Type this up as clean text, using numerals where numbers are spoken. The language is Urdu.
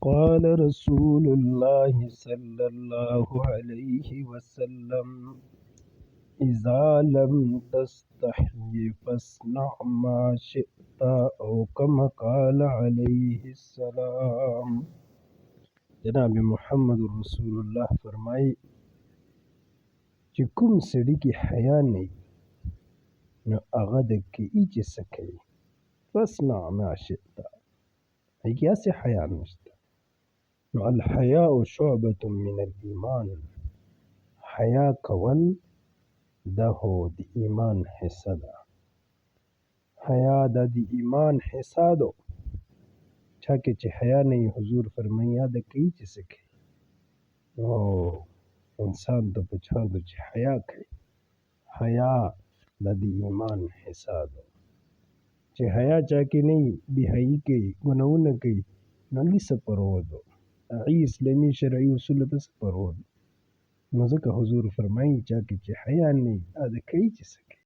قال رسول الله صلى الله عليه وسلم إذا لم تستحي فاصنع ما شئت أو كما قال عليه السلام۔ جناب محمد رسول الله فرمائی چې کوم سړي کې حیا نه وي نو هغه د کوي چې څه کوي، فاصنع ما شئت، هغې کې هسې حیا نشته. نو الحیاء شعبة من الایمان، حیا کول دا هو د ایمان حصه ده. حیا دا د ایمان حصه ده. چا کې چې حیا نه وي حضور فرمایي یا د کوي چې څه کوي. نو انسان ته پکار ده چې حیا کوي. حیا دا د ایمان حصه ده. چې حیا چا کې نه وي، بې حیي کوي، ګناهونه کوي، نو هغې څه پروا ده؟ هغې اسلامي شرعي اصولو ته څه پروا ده؟ نو ځکه حضور فرمایي چا کې چې حیا نه وي دا د کوي چې څه کوي.